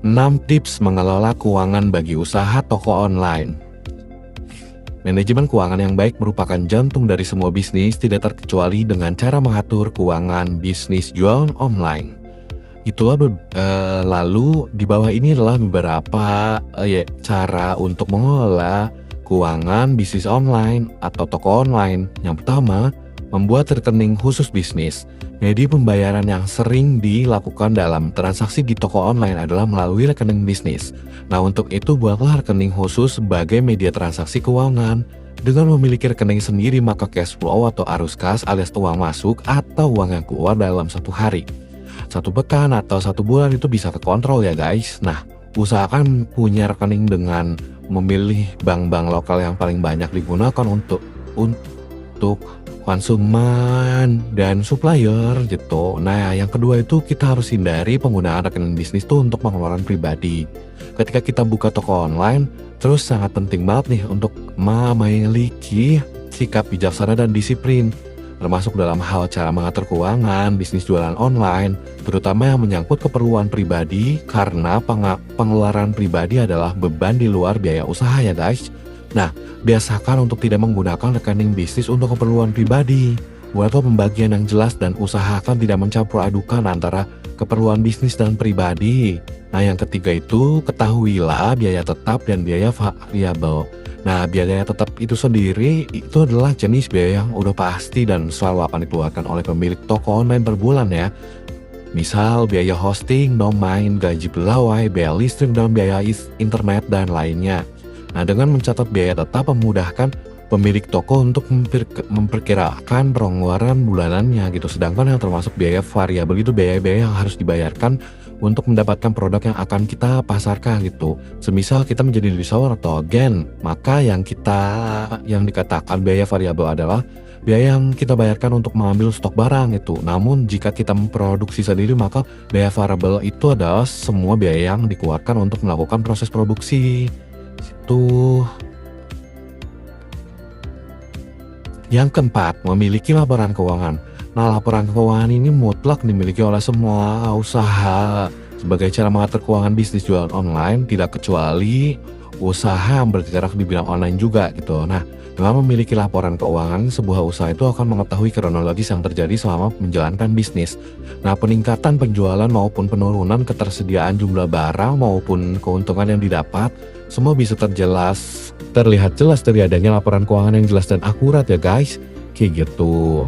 6 tips mengelola keuangan bagi usaha toko online. Manajemen keuangan yang baik merupakan jantung dari semua bisnis, tidak terkecuali dengan cara mengatur keuangan bisnis jualan online. Lalu di bawah ini adalah beberapa cara untuk mengelola keuangan bisnis online atau toko online. Yang pertama, membuat rekening khusus bisnis. Jadi pembayaran yang sering dilakukan dalam transaksi di toko online adalah melalui rekening bisnis. Nah, untuk itu buatlah rekening khusus sebagai media transaksi keuangan. Dengan memiliki rekening sendiri, maka cash flow atau arus kas alias uang masuk atau uang yang keluar dalam satu hari, satu pekan, atau satu bulan itu bisa terkontrol ya guys. Nah, usahakan punya rekening dengan memilih bank-bank lokal yang paling banyak digunakan untuk konsumen dan supplier gitu. Nah, yang kedua itu kita harus hindari penggunaan rekening bisnis tuh untuk pengeluaran pribadi. Ketika kita buka toko online, terus sangat penting banget nih untuk memiliki sikap bijaksana dan disiplin, termasuk dalam hal cara mengatur keuangan bisnis jualan online, terutama yang menyangkut keperluan pribadi, karena pengeluaran pribadi adalah beban di luar biaya usaha ya guys. Nah, biasakan untuk tidak menggunakan rekening bisnis untuk keperluan pribadi. Buatlah pembagian yang jelas dan usahakan tidak mencampur adukan antara keperluan bisnis dan pribadi. Nah, yang ketiga itu ketahuilah biaya tetap dan biaya variabel. Nah, biaya tetap itu sendiri itu adalah jenis biaya yang udah pasti dan selalu akan dikeluarkan oleh pemilik toko online per bulan ya. Misal biaya hosting, domain, gaji pegawai, biaya listrik, dan biaya internet dan lainnya. Nah, dengan mencatat biaya tetap memudahkan pemilik toko untuk memperkirakan pengeluaran bulanannya gitu. Sedangkan yang termasuk biaya variabel itu biaya-biaya yang harus dibayarkan untuk mendapatkan produk yang akan kita pasarkan gitu. Semisal kita menjadi reseller atau agen, maka yang dikatakan biaya variabel adalah biaya yang kita bayarkan untuk mengambil stok barang itu. Namun jika kita memproduksi sendiri, maka biaya variabel itu adalah semua biaya yang dikeluarkan untuk melakukan proses produksi. Itu. Yang keempat, memiliki laporan keuangan. Nah, laporan keuangan ini mutlak dimiliki oleh semua usaha sebagai cara mengatur keuangan bisnis jualan online, tidak kecuali usaha yang bergerak di bidang online juga gitu. Nah, dengan memiliki laporan keuangan, sebuah usaha itu akan mengetahui kronologis yang terjadi selama menjalankan bisnis. Nah, peningkatan penjualan maupun penurunan ketersediaan jumlah barang maupun keuntungan yang didapat, semua bisa terlihat jelas dari adanya laporan keuangan yang jelas dan akurat ya guys. Kayak gitu.